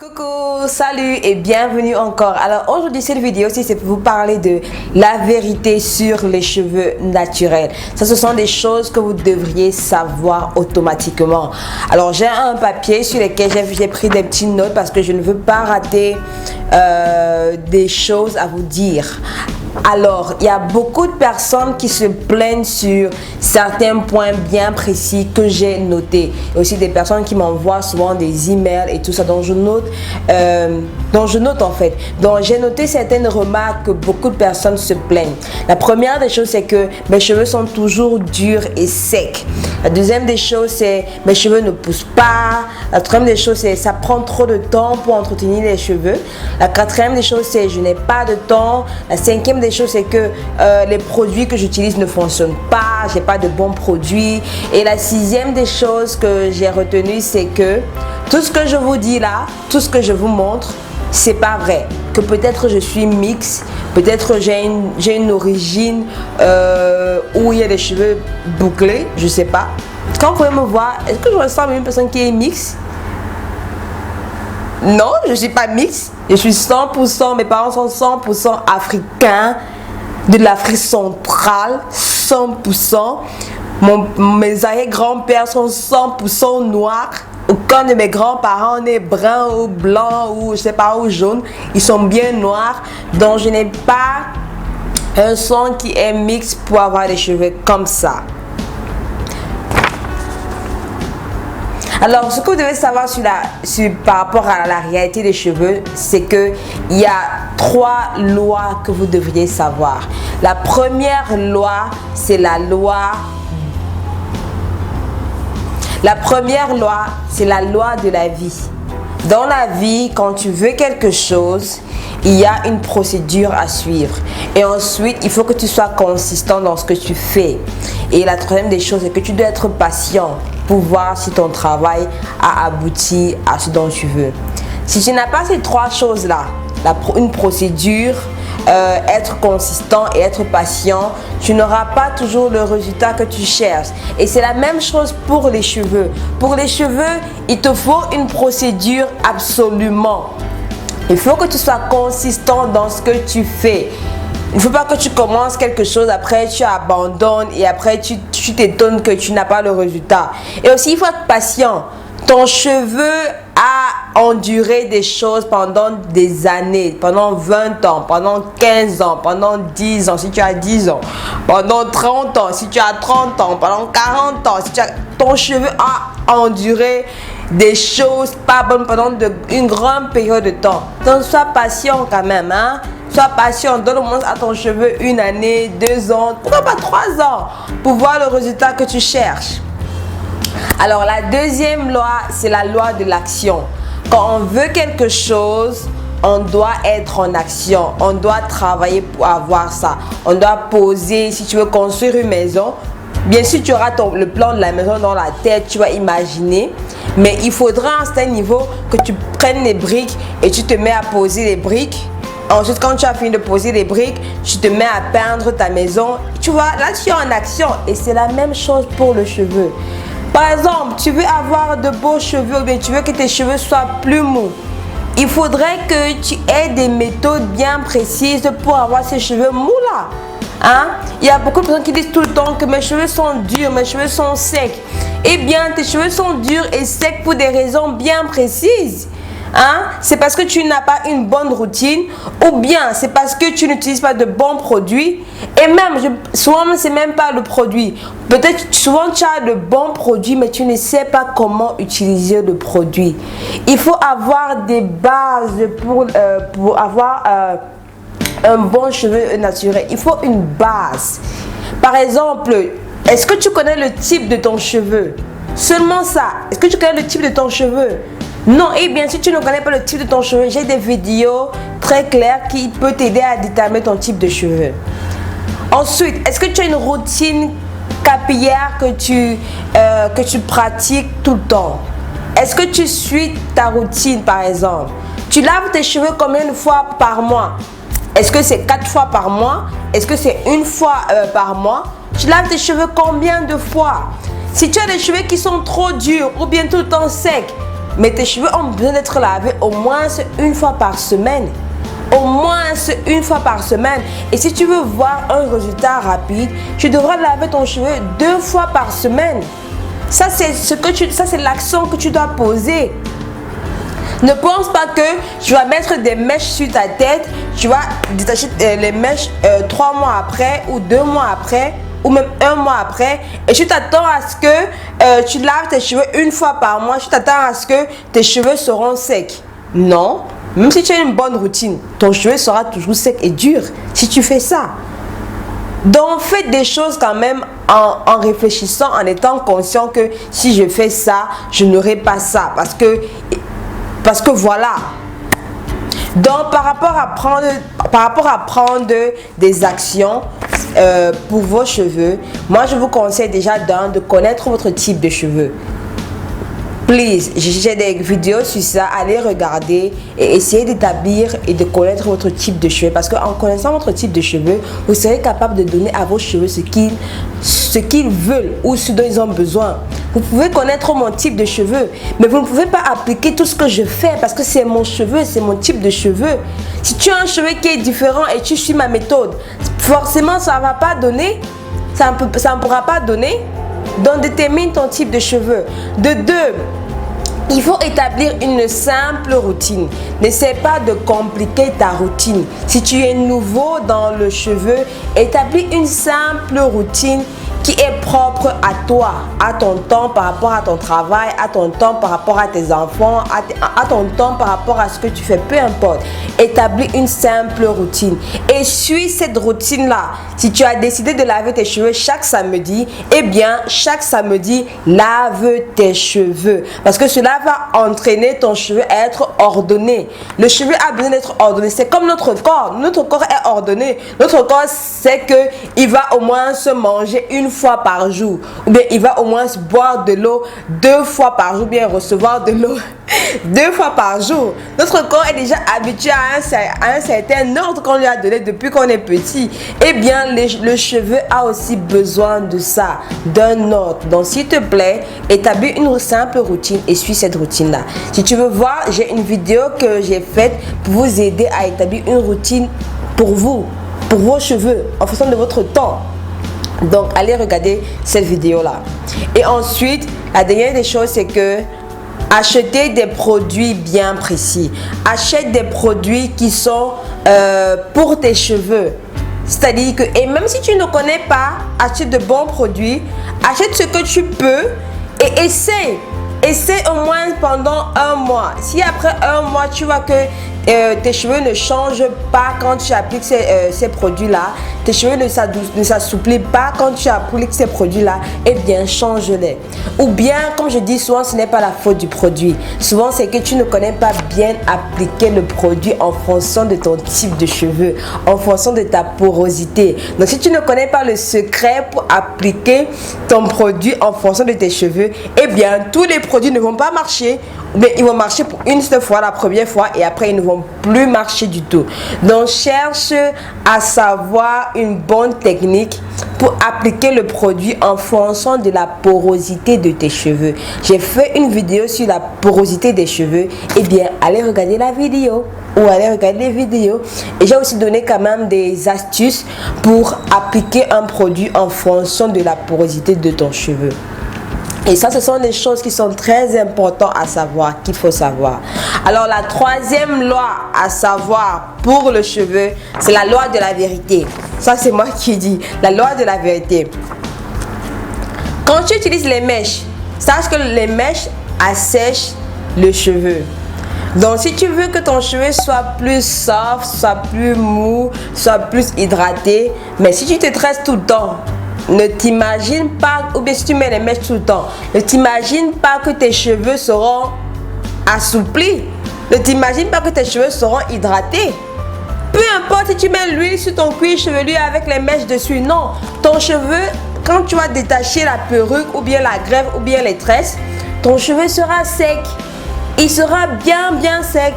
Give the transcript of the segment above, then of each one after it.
Coucou, salut et bienvenue encore. Alors aujourd'hui cette vidéo c'est pour vous parler de la vérité sur les cheveux naturels. Ça, ce sont des choses que vous devriez savoir automatiquement. Alors j'ai un papier sur lequel j'ai pris des petites notes parce que je ne veux pas rater des choses à vous dire. Alors, il y a beaucoup de personnes qui se plaignent sur certains points bien précis que j'ai notés. Il y a aussi des personnes qui m'envoient souvent des emails et tout ça dont je note en fait. Donc, j'ai noté certaines remarques que beaucoup de personnes se plaignent. La première des choses, c'est que mes cheveux sont toujours durs et secs. La deuxième des choses, c'est mes cheveux ne poussent pas. La troisième des choses, c'est ça prend trop de temps pour entretenir les cheveux. La quatrième des choses, c'est je n'ai pas de temps. La cinquième des choses, c'est que les produits que j'utilise ne fonctionnent pas. J'ai pas de bons produits. Et la sixième des choses que j'ai retenues, c'est que tout ce que je vous dis là, tout ce que je vous montre, c'est pas vrai. Que peut-être je suis mix, peut-être j'ai une origine où il y a des cheveux bouclés, je sais pas. Quand vous pouvez me voir, est-ce que je ressemble à une personne qui est mix? Non, je suis pas mix. Je suis 100%, mes parents sont 100% africains, de l'Afrique centrale, 100%. Mes arrière-grands-pères sont 100% noirs. Aucun de mes grands-parents n'est brun ou blanc ou je sais pas, ou jaune. Ils sont bien noirs. Donc je n'ai pas un sang qui est mix pour avoir des cheveux comme ça. Alors, ce que vous devez savoir par rapport à la réalité des cheveux, c'est qu'il y a 3 lois que vous devriez savoir. La première loi, c'est la loi de la vie. Dans la vie, quand tu veux quelque chose, il y a une procédure à suivre. Et ensuite, il faut que tu sois consistant dans ce que tu fais. Et la troisième des choses, c'est que tu dois être patient pour voir si ton travail a abouti à ce dont tu veux. Si tu n'as pas ces 3 choses-là, une procédure, être consistant et être patient, tu n'auras pas toujours le résultat que tu cherches. Et c'est la même chose pour les cheveux. Pour les cheveux, il te faut une procédure absolument. Il faut que tu sois consistant dans ce que tu fais. Il ne faut pas que tu commences quelque chose, après tu abandonnes et après tu t'étonnes que tu n'as pas le résultat. Et aussi, il faut être patient. Ton cheveu a enduré des choses pendant des années, pendant 20 ans, pendant 15 ans, pendant 10 ans si tu as 10 ans, pendant 30 ans si tu as 30 ans, pendant 40 ans si ton cheveu a enduré des choses pas bonnes pendant une grande période de temps. Donc sois patient quand même, hein. Sois patient, donne au moins à ton cheveu 1 année, 2 ans, pourquoi pas 3 ans pour voir le résultat que tu cherches. Alors la deuxième loi, c'est la loi de l'action. Quand on veut quelque chose, on doit être en action. On doit travailler pour avoir ça. On doit poser, si tu veux construire une maison, bien sûr tu auras le plan de la maison dans la tête, tu vas imaginer. Mais il faudra à un certain niveau que tu prennes les briques et tu te mets à poser les briques. Ensuite, quand tu as fini de poser les briques, tu te mets à peindre ta maison. Tu vois, là tu es en action. Et c'est la même chose pour le cheveu. Par exemple, tu veux avoir de beaux cheveux ou bien tu veux que tes cheveux soient plus mous. Il faudrait que tu aies des méthodes bien précises pour avoir ces cheveux mous là. Hein? Il y a beaucoup de personnes qui disent tout le temps que mes cheveux sont durs, mes cheveux sont secs. Eh bien, tes cheveux sont durs et secs pour des raisons bien précises. Hein? C'est parce que tu n'as pas une bonne routine ou bien c'est parce que tu n'utilises pas de bons produits. Et même, souvent c'est même pas le produit. Peut-être souvent tu as de bons produits mais tu ne sais pas comment utiliser le produit. Il faut avoir des bases pour avoir un bon cheveu naturel. Il faut une base. Par exemple, est-ce que tu connais le type de ton cheveu? Seulement ça. Est-ce que tu connais le type de ton cheveu? Non, et bien si tu ne connais pas le type de ton cheveu, j'ai des vidéos très claires qui peuvent t'aider à déterminer ton type de cheveux. Ensuite, est-ce que tu as une routine capillaire que tu pratiques tout le temps? Est-ce que tu suis ta routine par exemple? Tu laves tes cheveux combien de fois par mois? Est-ce que c'est 4 fois par mois? Est-ce que c'est 1 fois par mois? Tu laves tes cheveux combien de fois? Si tu as des cheveux qui sont trop durs ou bien tout le temps secs, mais tes cheveux ont besoin d'être lavés au moins une fois par semaine. Au moins une fois par semaine. Et si tu veux voir un résultat rapide, tu devras laver ton cheveu 2 fois par semaine. Ça c'est l'accent que tu dois poser. Ne pense pas que tu vas mettre des mèches sur ta tête, tu vas détacher les mèches 3 mois après ou 2 mois après ou même 1 mois après et tu t'attends à ce que tu laves tes cheveux une fois par mois, tu t'attends à ce que tes cheveux seront secs. Non, même si tu as une bonne routine, ton cheveu sera toujours sec et dur si tu fais ça. Donc faites des choses quand même en réfléchissant, en étant conscient que si je fais ça, je n'aurai pas ça. Parce que voilà. Donc par rapport à prendre des actions pour vos cheveux, moi je vous conseille déjà de connaître votre type de cheveux. Please, j'ai des vidéos sur ça, allez regarder et essayez d'établir et de connaître votre type de cheveux. Parce qu'en connaissant votre type de cheveux, vous serez capable de donner à vos cheveux ce qu'ils veulent ou ce dont ils ont besoin. Vous pouvez connaître mon type de cheveux, mais vous ne pouvez pas appliquer tout ce que je fais parce que c'est mon cheveu, c'est mon type de cheveux. Si tu as un cheveu qui est différent et tu suis ma méthode, forcément ça ne va pas donner, ça ne pourra pas donner. Donc détermine ton type de cheveux. De 2, il faut établir une simple routine. N'essaie pas de compliquer ta routine. Si tu es nouveau dans le cheveu, établis une simple routine qui est propre à toi, à ton temps par rapport à ton travail, à ton temps par rapport à tes enfants, à ton temps par rapport à ce que tu fais, peu importe. Établis une simple routine et suis cette routine-là. Si tu as décidé de laver tes cheveux chaque samedi, eh bien, chaque samedi, lave tes cheveux. Parce que cela va entraîner ton cheveu à être ordonné. Le cheveu a besoin d'être ordonné. C'est comme notre corps. Notre corps est ordonné. Notre corps sait qu'il va au moins se manger une fois par jour, ou bien il va au moins boire de l'eau 2 fois par jour, ou bien recevoir de l'eau 2 fois par jour. Notre corps est déjà habitué à un certain ordre qu'on lui a donné depuis qu'on est petit. Eh bien, le cheveu a aussi besoin de ça, d'un ordre. Donc, s'il te plaît, établis une simple routine et suis cette routine-là. Si tu veux voir, j'ai une vidéo que j'ai faite pour vous aider à établir une routine pour vous, pour vos cheveux, en fonction de votre temps. Donc, allez regarder cette vidéo-là. Et ensuite, la dernière des choses, c'est que achetez des produits bien précis. Achète des produits qui sont pour tes cheveux. C'est-à-dire que, et même si tu ne connais pas, achète de bons produits. Achète ce que tu peux et essaie. Essaie au moins pendant 1 mois. Si après 1 mois, tu vois que tes cheveux ne changent pas quand tu appliques ces produits-là, tes cheveux ne s'assouplissent pas quand tu appliques ces produits-là, eh bien, change-les. Ou bien, comme je dis souvent, ce n'est pas la faute du produit. Souvent, c'est que tu ne connais pas bien appliquer le produit en fonction de ton type de cheveux, en fonction de ta porosité. Donc, si tu ne connais pas le secret pour appliquer ton produit en fonction de tes cheveux, eh bien, tous les produits ne vont pas marcher. Mais ils vont marcher pour une seule fois, la première fois, et après ils ne vont plus marcher du tout. Donc cherche à savoir une bonne technique pour appliquer le produit en fonction de la porosité de tes cheveux. J'ai fait une vidéo sur la porosité des cheveux. Eh bien, allez regarder la vidéo ou allez regarder les vidéos. Et j'ai aussi donné quand même des astuces pour appliquer un produit en fonction de la porosité de ton cheveu. Et ça, ce sont des choses qui sont très importantes à savoir, qu'il faut savoir. Alors, la 3e loi à savoir pour le cheveu, c'est la loi de la vérité. Ça, c'est moi qui dis. La loi de la vérité. Quand tu utilises les mèches, sache que les mèches assèchent le cheveu. Donc, si tu veux que ton cheveu soit plus soft, soit plus mou, soit plus hydraté, mais si tu te tresses tout le temps, ne t'imagine pas, ou bien si tu mets les mèches tout le temps, ne t'imagine pas que tes cheveux seront assouplis. Ne t'imagine pas que tes cheveux seront hydratés. Peu importe si tu mets l'huile sur ton cuir chevelu avec les mèches dessus. Non, ton cheveu, quand tu vas détacher la perruque ou bien la greffe ou bien les tresses, ton cheveu sera sec. Il sera bien sec.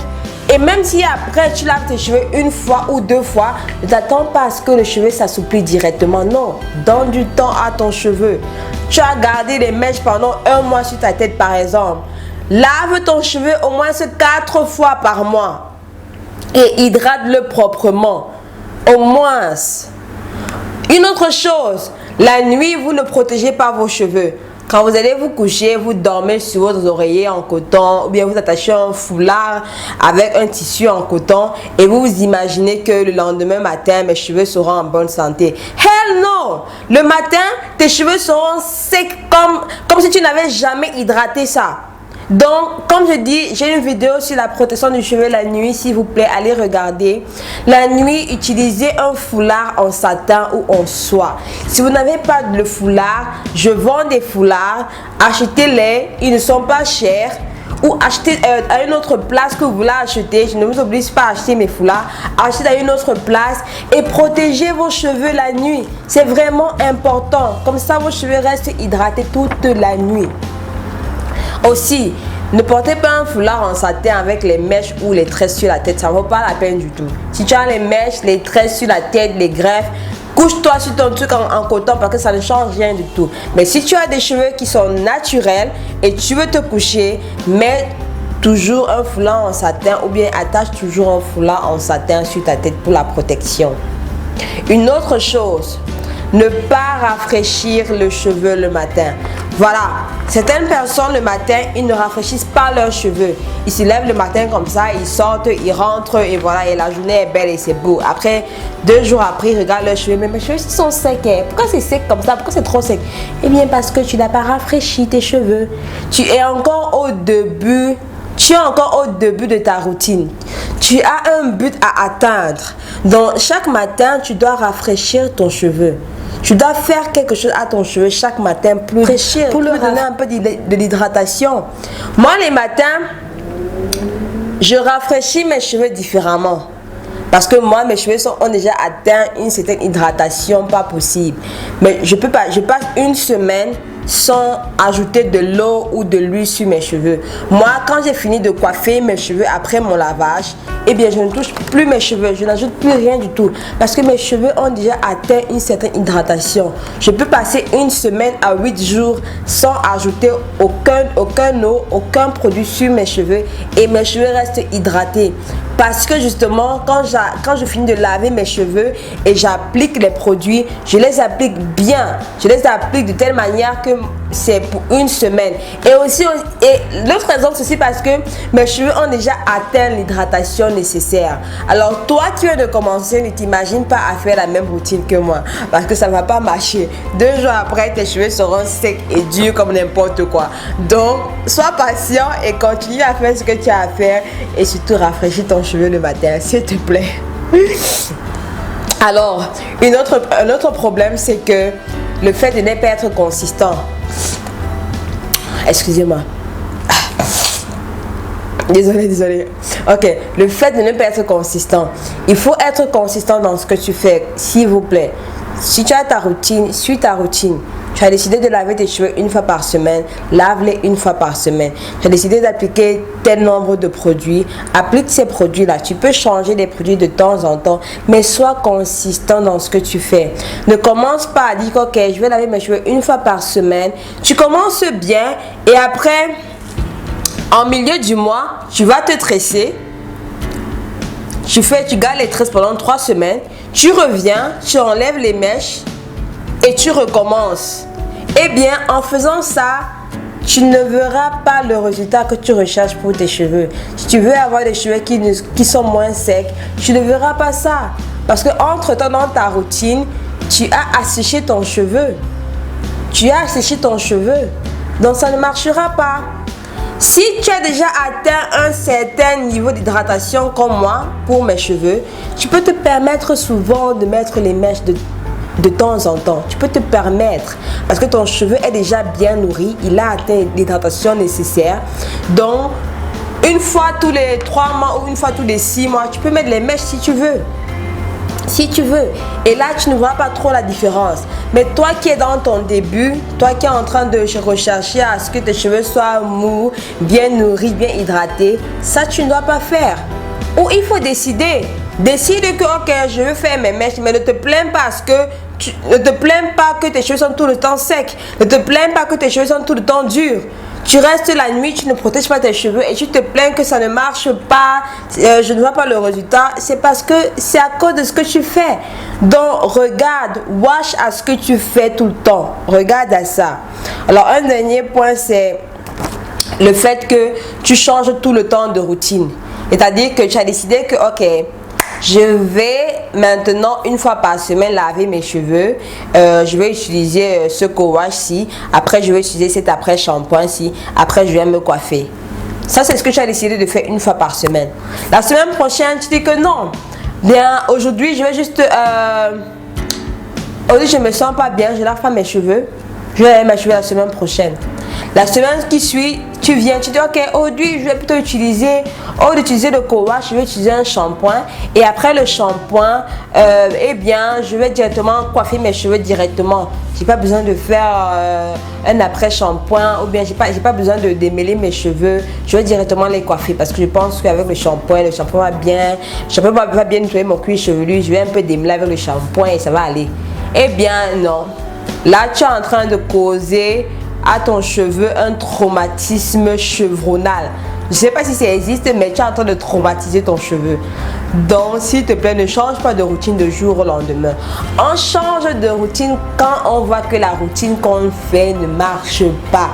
Et même si après tu laves tes cheveux 1 fois ou 2 fois, ne t'attends pas à ce que le cheveu s'assouplit directement. Non, donne du temps à ton cheveu. Tu as gardé les mèches pendant 1 mois sur ta tête par exemple. Lave ton cheveu au moins 4 fois par mois et hydrate-le proprement. Au moins. Une autre chose, la nuit, vous ne protégez pas vos cheveux. Quand vous allez vous coucher, vous dormez sur vos oreillers en coton ou bien vous attachez un foulard avec un tissu en coton et vous vous imaginez que le lendemain matin, mes cheveux seront en bonne santé. Hell no! Le matin, tes cheveux seront secs comme si tu n'avais jamais hydraté ça. Donc, comme je dis, j'ai une vidéo sur la protection du cheveu la nuit, s'il vous plaît, allez regarder. La nuit, utilisez un foulard en satin ou en soie. Si vous n'avez pas de foulard, je vends des foulards, achetez-les, ils ne sont pas chers. Ou achetez à une autre place que vous voulez acheter. Je ne vous oblige pas à acheter mes foulards. Achetez à une autre place et protégez vos cheveux la nuit. C'est vraiment important. Comme ça, vos cheveux restent hydratés toute la nuit. Aussi, ne portez pas un foulard en satin avec les mèches ou les tresses sur la tête. Ça ne vaut pas la peine du tout. Si tu as les mèches, les tresses sur la tête, les greffes, couche-toi sur ton truc en coton parce que ça ne change rien du tout. Mais si tu as des cheveux qui sont naturels et tu veux te coucher, mets toujours un foulard en satin ou bien attache toujours un foulard en satin sur ta tête pour la protection. Une autre chose, ne pas rafraîchir le cheveu le matin. Voilà, certaines personnes le matin, ils ne rafraîchissent pas leurs cheveux. Ils se lèvent le matin comme ça, ils sortent, ils rentrent et voilà, et la journée est belle et c'est beau. Après, 2 jours après, ils regardent leurs cheveux. Mais mes cheveux sont secs. Hein. Pourquoi c'est sec comme ça? Pourquoi c'est trop sec? Eh bien, parce que tu n'as pas rafraîchi tes cheveux. Tu es encore au début. Tu es encore au début de ta routine. Tu as un but à atteindre. Donc, chaque matin, tu dois rafraîchir ton cheveu. Tu dois faire quelque chose à ton cheveu chaque matin pour lui donner un peu de l'hydratation. Moi, les matins, je rafraîchis mes cheveux différemment. Parce que moi, mes cheveux ont déjà atteint une certaine hydratation, pas possible. Mais je peux pas, je passe une semaine sans ajouter de l'eau ou de l'huile sur mes cheveux. Moi, quand j'ai fini de coiffer mes cheveux après mon lavage, eh bien, je ne touche plus mes cheveux, je n'ajoute plus rien du tout. Parce que mes cheveux ont déjà atteint une certaine hydratation. Je peux passer une semaine à 8 jours sans ajouter aucun eau, aucun produit sur mes cheveux et mes cheveux restent hydratés. Parce que justement, quand je finis de laver mes cheveux et j'applique les produits, je les applique bien. Je les applique de telle manière que c'est pour une semaine. Et l'autre raison, c'est aussi parce que mes cheveux ont déjà atteint l'hydratation nécessaire. Alors toi, tu viens de commencer, ne t'imagine pas à faire la même routine que moi. Parce que ça ne va pas marcher. 2 jours après, tes cheveux seront secs et durs comme n'importe quoi. Donc, sois patient et continue à faire ce que tu as à faire. Et surtout, rafraîchis ton cheveu le matin, s'il te plaît. Alors, un autre problème, c'est que le fait de ne pas être consistant. Excusez-moi. Désolé. Ok, le fait de ne pas être consistant. Il faut être consistant dans ce que tu fais, s'il vous plaît. Si tu as ta routine, suis ta routine. Tu as décidé de laver tes cheveux 1 fois par semaine, lave-les 1 fois par semaine. Tu as décidé d'appliquer tel nombre de produits, applique ces produits-là. Tu peux changer les produits de temps en temps, mais sois consistant dans ce que tu fais. Ne commence pas à dire ok, je vais laver mes cheveux 1 fois par semaine. Tu commences bien et après, en milieu du mois, tu vas te tresser. Tu gardes les tresses pendant 3 semaines. Tu reviens, tu enlèves les mèches et tu recommences. Eh bien, en faisant ça, tu ne verras pas le résultat que tu recherches pour tes cheveux. Si tu veux avoir des cheveux qui sont moins secs, tu ne verras pas ça. Parce que entre-temps, dans ta routine, tu as asséché ton cheveu. Donc, ça ne marchera pas. Si tu as déjà atteint un certain niveau d'hydratation comme moi pour mes cheveux, tu peux te permettre souvent de mettre les mèches de temps en temps. Tu peux te permettre parce que ton cheveu est déjà bien nourri, il a atteint l'hydratation nécessaire. Donc, 1 fois tous les 3 mois ou 1 fois tous les 6 mois, tu peux mettre les mèches si tu veux. Et là, tu ne vois pas trop la différence. Mais toi qui es dans ton début, toi qui es en train de rechercher à ce que tes cheveux soient mous, bien nourris, bien hydratés, ça tu ne dois pas faire. Ou il faut décider. Décide que ok, je veux faire mes mèches, mais ne te plains pas que tes cheveux sont tout le temps secs. Ne te plains pas que tes cheveux sont tout le temps durs. Tu restes la nuit, tu ne protèges pas tes cheveux et tu te plains que ça ne marche pas, je ne vois pas le résultat. C'est parce que c'est à cause de ce que tu fais. Donc regarde, watch à ce que tu fais tout le temps. Regarde à ça. Alors un dernier point, c'est le fait que tu changes tout le temps de routine. C'est-à-dire que tu as décidé que, ok, je vais maintenant une fois par semaine laver mes cheveux. Je vais utiliser ce co-wash-ci. Après, je vais utiliser cet après-shampoing-ci. Après, je vais me coiffer. Ça, c'est ce que tu as décidé de faire une fois par semaine. La semaine prochaine, tu dis que non. Bien, aujourd'hui, je vais juste... aujourd'hui, je ne me sens pas bien. Je ne lave pas mes cheveux. Je vais laver mes cheveux la semaine prochaine. La semaine qui suit, tu viens, tu dis ok, aujourd'hui je vais plutôt utiliser, au lieu d'utiliser le co-wash, je vais utiliser un shampoing. Et après le shampoing, eh bien, je vais directement coiffer mes cheveux directement. J'ai pas besoin de faire un après shampoing ou bien j'ai pas besoin de démêler mes cheveux. Je vais directement les coiffer parce que je pense qu'avec le shampoing va bien. Le shampoing va bien nettoyer mon cuir chevelu. Je vais un peu démêler avec le shampoing et ça va aller. Eh bien, non. Là, tu es en train de causer à ton cheveu un traumatisme chevronal. Je ne sais pas si ça existe, mais tu es en train de traumatiser ton cheveu. Donc, s'il te plaît, ne change pas de routine de jour au lendemain. On change de routine quand on voit que la routine qu'on fait ne marche pas.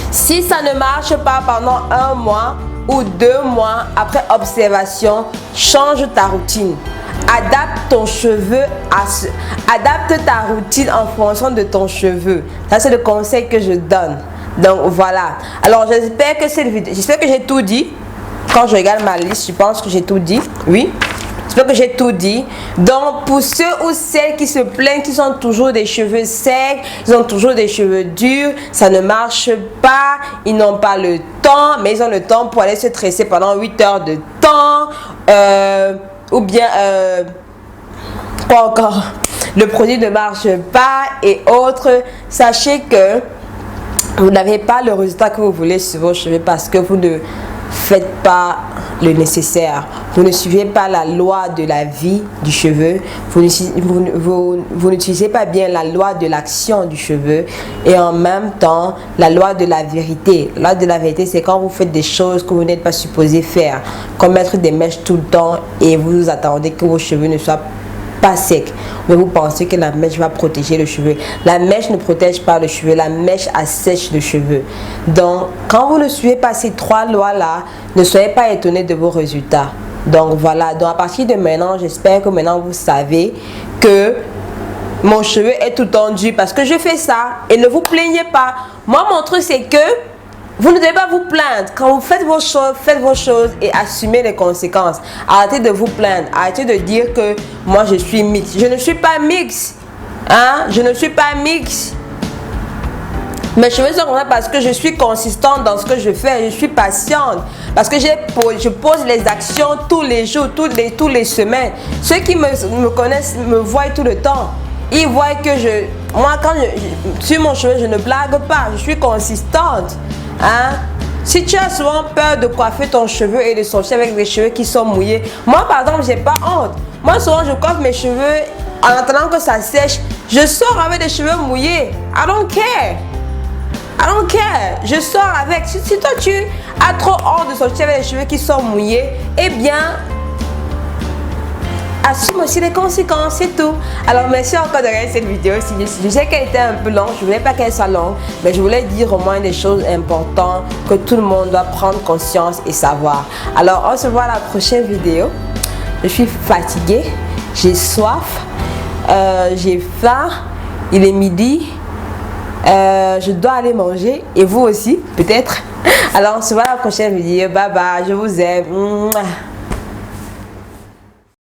Si ça ne marche pas pendant 1 mois ou 2 mois, après observation, change ta routine. Adapte ton cheveu adapte ta routine en fonction de ton cheveu. Ça, c'est le conseil que je donne. Donc voilà. Alors j'espère que cette vidéo, j'espère que j'ai tout dit. Quand je regarde ma liste, je pense que j'ai tout dit. Oui. J'espère que j'ai tout dit. Donc pour ceux ou celles qui se plaignent, qui ont toujours des cheveux secs, ils ont toujours des cheveux durs, ça ne marche pas, ils n'ont pas le temps, mais ils ont le temps pour aller se tresser pendant 8 heures de temps. Ou bien quoi encore, le produit ne marche pas et autres. Sachez que vous n'avez pas le résultat que vous voulez sur vos cheveux parce que vous ne faites pas le nécessaire. Vous ne suivez pas la loi de la vie du cheveu. Vous n'utilisez pas bien la loi de l'action du cheveu et en même temps la loi de la vérité. La loi de la vérité, c'est quand vous faites des choses que vous n'êtes pas supposé faire, comme mettre des mèches tout le temps et vous attendez que vos cheveux ne soient pas secs. Mais vous pensez que la mèche va protéger le cheveu. La mèche ne protège pas le cheveu, la mèche assèche le cheveu. Donc, quand vous ne suivez pas ces 3 lois-là, ne soyez pas étonnés de vos résultats. Donc voilà, donc à partir de maintenant, j'espère que maintenant vous savez que mon cheveu est tout tendu parce que je fais ça et ne vous plaignez pas. Moi, mon truc, c'est que vous ne devez pas vous plaindre. Quand vous faites vos choses et assumez les conséquences. Arrêtez de vous plaindre. Arrêtez de dire que moi, je suis mixte. Je ne suis pas mixte. Hein? Je ne suis pas mixte. Mes cheveux sont comme ça parce que je suis consistante dans ce que je fais. Je suis patiente. Parce que je pose les actions tous les jours, tous les semaines. Ceux qui me connaissent me voient tout le temps. Ils voient que moi, quand sur mon cheveu, je ne blague pas. Je suis consistante. Hein? Si tu as souvent peur de coiffer ton cheveu et de sortir avec des cheveux qui sont mouillés, moi par exemple, j'ai pas honte. Moi souvent je coiffe mes cheveux en attendant que ça sèche. Je sors avec des cheveux mouillés. I don't care. I don't care. Je sors avec. Si toi tu as trop honte de sortir avec des cheveux qui sont mouillés, eh bien, assume aussi les conséquences, c'est tout. Alors merci encore de regarder cette vidéo. Je sais qu'elle était un peu longue, je voulais pas qu'elle soit longue, mais je voulais dire au moins des choses importantes que tout le monde doit prendre conscience et savoir. Alors on se voit à la prochaine vidéo. Je suis fatiguée, j'ai soif, j'ai faim, il est midi, je dois aller manger et vous aussi peut-être. Alors on se voit à la prochaine vidéo. Bye bye, je vous aime.